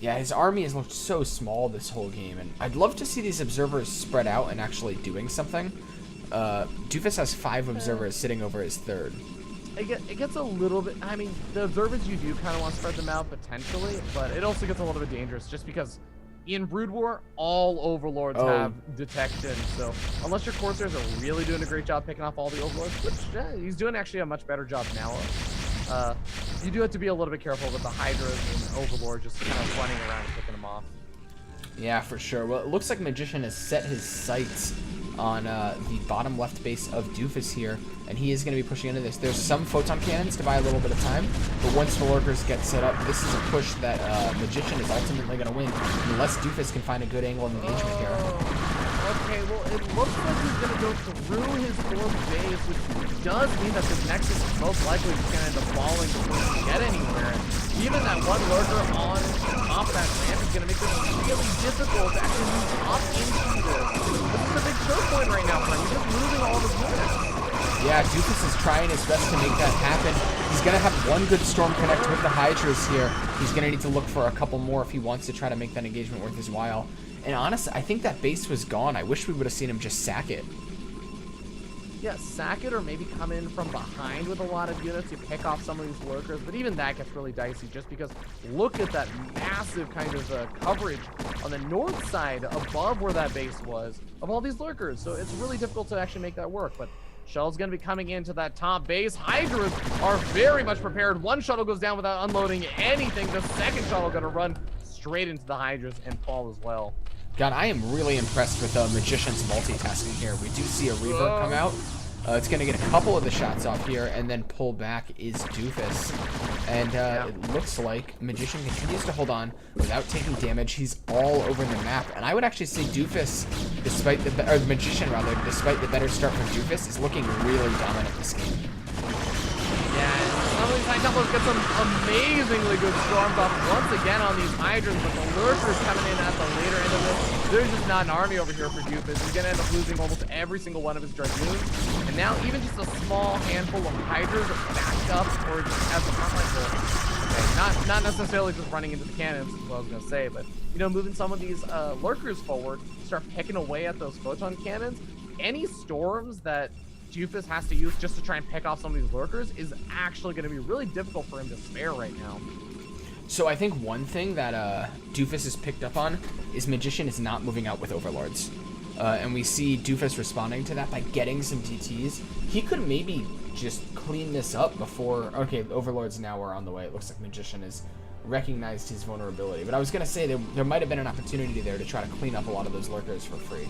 yeah, his army has looked so small this whole game, and I'd love to see these observers spread out and actually doing something. Duefist has 5 observers sitting over his 3rd. It gets a little bit, I mean, the observers you do kind of want to spread them out potentially, but it also gets a little bit dangerous just because in Brood War, all overlords have detection. So unless your Corsairs are really doing a great job picking off all the overlords, which he's doing actually a much better job now. You do have to be a little bit careful with the Hydras and Overlord just kind of running around and picking them off. Yeah, for sure. Well, it looks like Magician has set his sights on the bottom left base of Duefist here, and he is going to be pushing into this. There's some photon cannons to buy a little bit of time, but once the lurkers get set up, this is a push that Magician is ultimately going to win, unless Duefist can find a good angle of engagement here. Okay, well, it looks like he's going to go through his form base, which does mean that this Nexus is most likely just going to end up falling before he can get anywhere. Even that one lurker on top of that ramp is going to make this really difficult to actually move up into this. This is a big choke point right now for him. He's just losing all of his units. Yeah, Duefist is trying his best to make that happen. He's going to have one good Storm Connect with the Hydras here. He's going to need to look for a couple more if he wants to try to make that engagement worth his while. And honestly, I think that base was gone. I wish we would have seen him just sack it. Yeah, sack it or maybe come in from behind with a lot of units. You pick off some of these lurkers, but even that gets really dicey just because look at that massive kind of coverage on the north side above where that base was of all these lurkers. So it's really difficult to actually make that work. But Shuttle's going to be coming into that top base. Hydras are very much prepared. One shuttle goes down without unloading anything. The second shuttle going to run straight into the Hydras and fall as well. God, I am really impressed with Magician's multitasking here. We do see a Reaver come out. It's going to get a couple of the shots off here, and then pull back is Duefist. And it looks like Magician continues to hold on without taking damage. He's all over the map. And I would actually say Duefist, despite the, or Magician rather, despite the better start from Duefist, is looking really dominant this game. Yeah, some of these high templars get some amazingly good storms off once again on these Hydras, but the lurkers coming in at the later end of this. There's just not an army over here for Duefist. He's going to end up losing almost every single one of his Dragoons. And now even just a small handful of Hydras backed up or just as a frontline goal. Okay, not necessarily just running into the cannons, is what I was going to say, but, you know, moving some of these lurkers forward, start picking away at those photon cannons. Any storms that Duefist has to use just to try and pick off some of these lurkers is actually going to be really difficult for him to spare right now. So I think one thing that Duefist has picked up on is Magician is not moving out with Overlords. And we see Duefist responding to that by getting some DTs. He could maybe just clean this up before... Okay, Overlords now are on the way. It looks like Magician has recognized his vulnerability. But I was going to say there might have been an opportunity there to try to clean up a lot of those lurkers for free.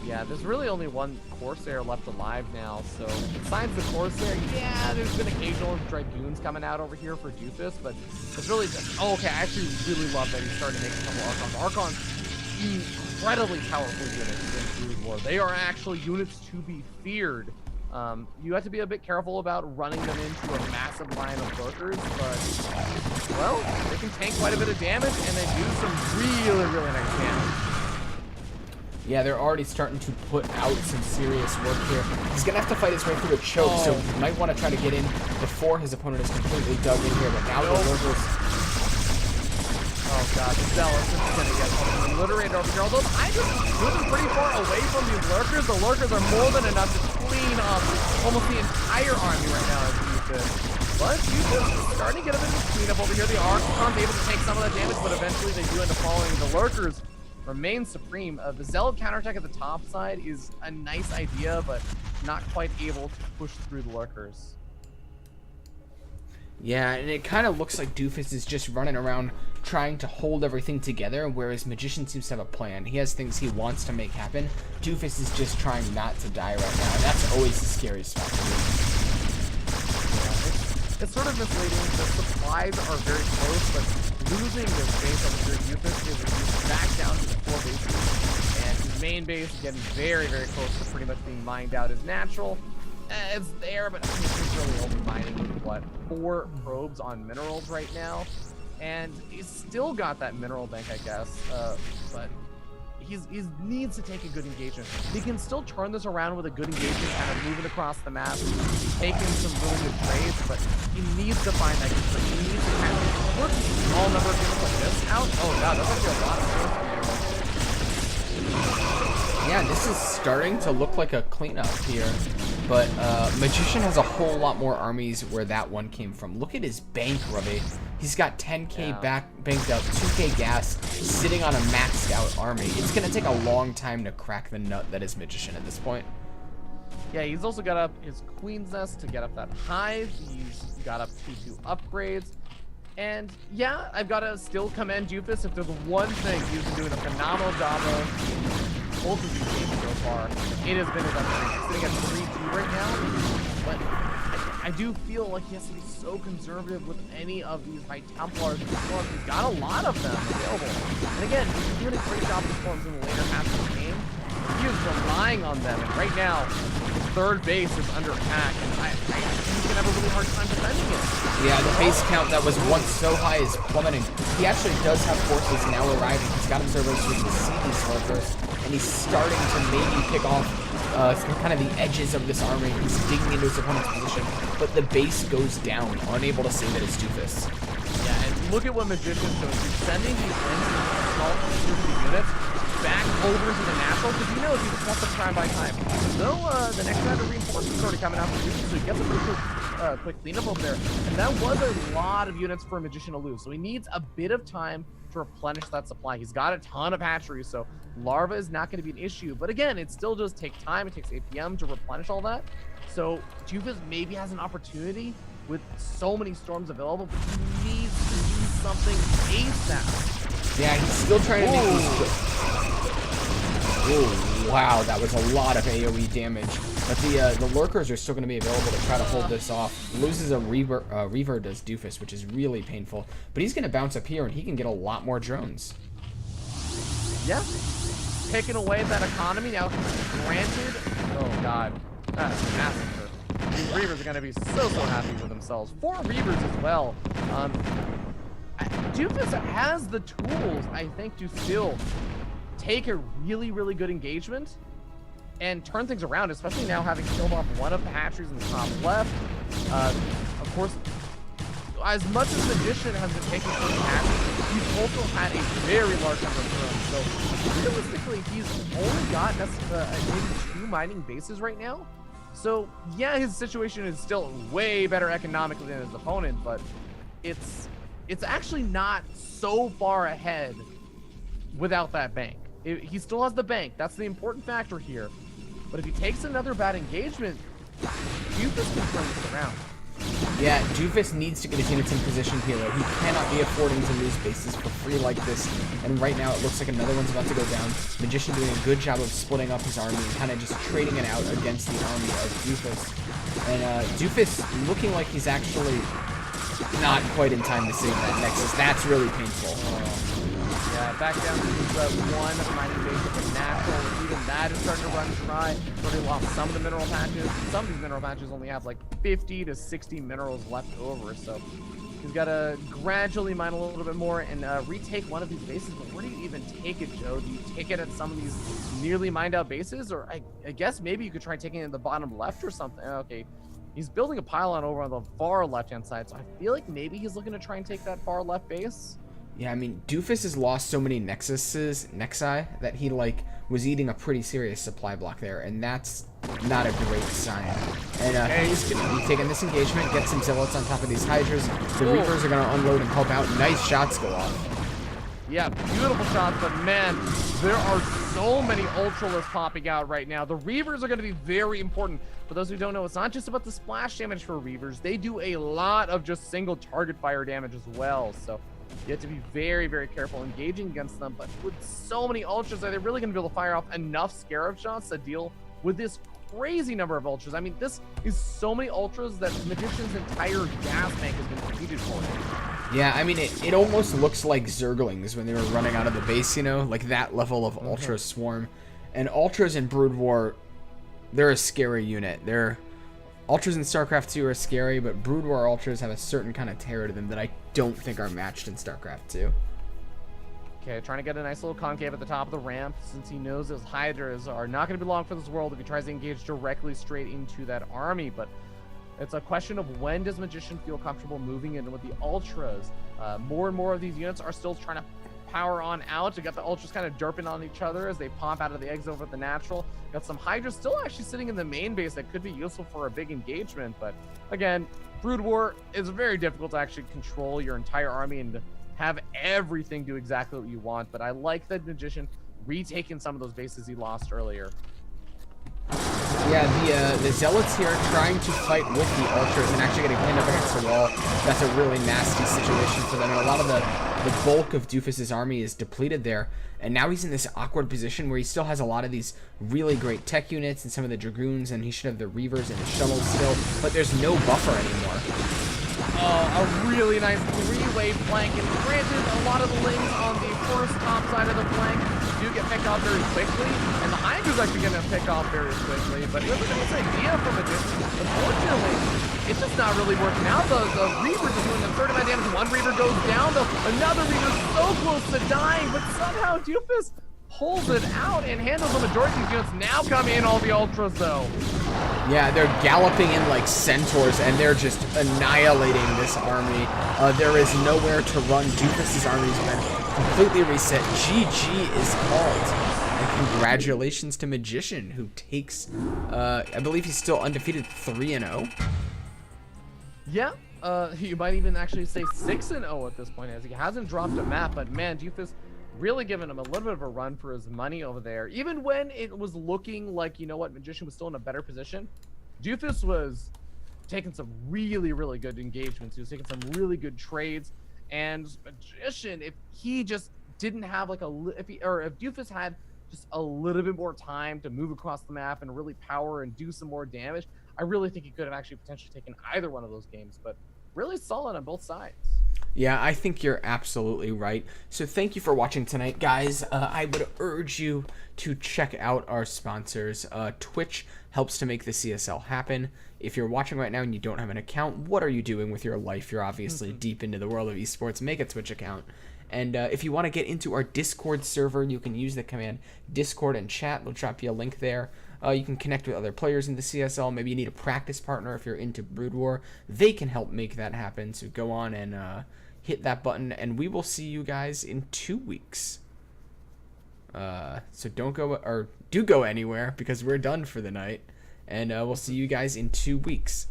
Yeah, there's really only one Corsair left alive now, so besides the Corsair, yeah, there's been occasional Dragoons coming out over here for Duefist, but it's really just... Oh, okay, I actually really love that he's starting to make a couple Archons. Archons, incredibly powerful units in Brood War. They are actually units to be feared. You have to be a bit careful about running them into a massive line of lurkers, but, well, they can tank quite a bit of damage, and they do some really, really nice damage. Yeah, they're already starting to put out some serious work here. He's going to have to fight his way through a choke, so he might want to try to get in before his opponent is completely dug in here. But now the lurkers... Oh, God, the Zealous is going to get obliterated over here. Although Hydras is moving pretty far away from these lurkers. The lurkers are more than enough to clean up almost the entire army right now as Duefist. But Duefist is starting to get a bit of a cleanup over here. The Archon's able to take some of that damage, but eventually they do end up falling. The lurkers remain supreme. The Zealot counterattack at the top side is a nice idea, but not quite able to push through the lurkers. Yeah, and it kind of looks like Doofus is just running around trying to hold everything together, whereas Magician seems to have a plan. He has things he wants to make happen. Doofus is just trying not to die right now, and that's always the scariest spot for me. Yeah, it's sort of misleading. The supplies are very close, but losing this base over here, Duefist is reduced back down to the 4 bases, and his main base is getting very, very close to pretty much being mined out as natural. It's there, but I mean, he's really only mining with, what, 4 probes on minerals right now. And he's still got that mineral bank, I guess, but he needs to take a good engagement. He can still turn this around with a good engagement, kind of moving across the map, taking some really good trades, but he needs to find that good. He needs to kind of work a small number of units like this out. Oh god, that's actually a lot of trades. Yeah, this is starting to look like a cleanup here. But Magician has a whole lot more armies where that one came from. Look at his bank, Ravi. He's got 10k banked up, 2k gas, sitting on a maxed out army. It's going to take a long time to crack the nut that is Magician at this point. Yeah, he's also got up his Queen's Nest to get up that hive. He's got up 2 upgrades. And yeah, I've got to still commend Duefist. If there's one thing he's been doing a phenomenal job of both of these games so far, it has been his upgrades. He's sitting at 3-2 right now, but I do feel like he has to be so conservative with any of these High Templars and Storms. He's got a lot of them available. And again, he's doing a great job with Storms in the later half of the game. He is relying on them, and right now, his 3rd base is under attack, and I think he's going to have a really hard time defending it. Yeah, the base count that was once so high is plummeting. He actually does have forces now arriving. He's got observers so he can see these workers, and he's starting to maybe pick off kind of the edges of this army. He's digging into his opponent's position, but the base goes down, unable to save it as Doofus. Yeah, and look at what Magician's doing. He's sending these small units back over to the natural, because he knows he just wants to try and buy time. Though the next round of reinforcements is already coming out for Duefist, so he gets a pretty quick cleanup over there. And that was a lot of units for a Magician to lose, so he needs a bit of time to replenish that supply. He's got a ton of hatcheries, so larva is not going to be an issue. But again, it still does take time. It takes APM to replenish all that. So Duefist maybe has an opportunity with so many storms available, but he needs to do something ASAP. Yeah, he's still trying to make these... Oh, wow, that was a lot of AoE damage. But the lurkers are still going to be available to try to hold this off. Loses a Reaver does Doofus, which is really painful. But he's going to bounce up here, and he can get a lot more drones. Yeah. Taking away that economy. Now, granted... Oh, God. That's a massacre. These Reavers are going to be so happy with themselves. 4 Reavers as well. Duefist has the tools, I think, to still take a really good engagement and turn things around, especially now having killed off one of the hatcheries in the top left. Of course, as much as Magician has been taking from the hatcheries, he's also had a very large number of drones. So realistically, he's only got maybe 2 mining bases right now. So yeah, his situation is still way better economically than his opponent, but it's actually not so far ahead without that bank. He still has the bank. That's the important factor here. But if he takes another bad engagement, Duefist can turn this around. Yeah, Duefist needs to get his units in position here, though. He cannot be affording to lose bases for free like this. And right now, it looks like another one's about to go down. Magician doing a good job of splitting up his army and kind of just trading it out against the army of Duefist. And Duefist looking like he's actually not quite in time to save that Nexus. That's really painful. Yeah, back down to one mining base of the natural. Even that is starting to run dry. Already lost some of the mineral patches. Some of these mineral patches only have like 50 to 60 minerals left over. So he's got to gradually mine a little bit more and retake one of these bases. But where do you even take it, Joe? Do you take it at some of these nearly mined out bases? Or I guess maybe you could try taking it at the bottom left or something. Okay. He's building a pylon over on the far left-hand side. So I feel like maybe he's looking to try and take that far left base. Yeah, I mean, Doofus has lost so many nexi, that he, like, was eating a pretty serious supply block there, and that's not a great sign. And he's going to be taking this engagement, get some zealots on top of these hydras. The Reapers are going to unload and help out. Nice shots go off. Yeah, beautiful shots, but man, there are so many Ultralists popping out right now. The Reavers are going to be very important. For those who don't know, it's not just about the splash damage for Reavers. They do a lot of just single target fire damage as well. So you have to be very, very careful engaging against them. But with so many Ultras, are they really going to be able to fire off enough Scarab shots to deal with this crazy number of Ultras? I mean, this is so many Ultras that Magician's entire gas tank has been defeated for. Yeah, I mean, it almost looks like Zerglings when they were running out of the base, you know? Like that level of Ultra Swarm. And Ultras in Brood War, they're a scary unit. Ultras in StarCraft 2 are scary, but Brood War Ultras have a certain kind of terror to them that I don't think are matched in StarCraft 2. Okay, trying to get a nice little concave at the top of the ramp, since he knows those Hydras are not going to be long for this world if he tries to engage directly straight into that army. But it's a question of when does Magician feel comfortable moving in with the Ultras. More and more of these units are still trying to power on out. You got the Ultras kind of derping on each other as they pop out of the eggs over the natural. Got some Hydras still actually sitting in the main base that could be useful for a big engagement. But again, Brood War is very difficult to actually control your entire army and have everything do exactly what you want. But I like that Magician retaking some of those bases he lost earlier. Yeah, the Zealots here trying to fight with the Ultras and actually getting pinned up against the wall. That's a really nasty situation for them. And a lot of the bulk of Duefist's army is depleted there. And now he's in this awkward position where he still has a lot of these really great tech units and some of the Dragoons, and he should have the Reavers and the Shuttles still. But there's no buffer anymore. Oh, a really nice three-way flank. And granted, a lot of the lings on the first top side of the flank do get picked off very quickly, and the Hydra's actually going to pick off very quickly. But it was a nice idea from a distance. Unfortunately, it's just not really working out. The Reavers are doing a third amount of damage. One Reaver goes down, though. Another Reaver so close to dying, but somehow Duefist pulls it out and handles the majority of these units. Now come in all the Ultras, though. Yeah, they're galloping in like centaurs, and they're just annihilating this army. There is nowhere to run. Duefist's army's been completely reset. GG is called. And congratulations to Magician, who takes, I believe he's still undefeated 3-0. Yeah, you might even actually say 6-0 at this point, as he hasn't dropped a map. But man, Duefist really giving him a little bit of a run for his money over there. Even when it was looking like, you know what, Magician was still in a better position, Duefist was taking some really, really good engagements. He was taking some really good trades. And Magician, if he just didn't have like if Duefist had just a little bit more time to move across the map and really power and do some more damage, I really think he could have actually potentially taken either one of those games. But really solid on both sides. Yeah, I think you're absolutely right. So thank you for watching tonight, guys. I would urge you to check out our sponsors. Twitch helps to make the CSL happen. If you're watching right now and you don't have an account, what are you doing with your life? You're obviously deep into the world of esports. Make a Twitch account. And if you want to get into our Discord server, you can use the command Discord and chat. We'll drop you a link there. You can connect with other players in the CSL. Maybe you need a practice partner if you're into Brood War. They can help make that happen. So go on and hit that button, and we will see you guys in 2 weeks. So don't go, or do go anywhere, because we're done for the night. And we'll see you guys in 2 weeks.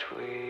Between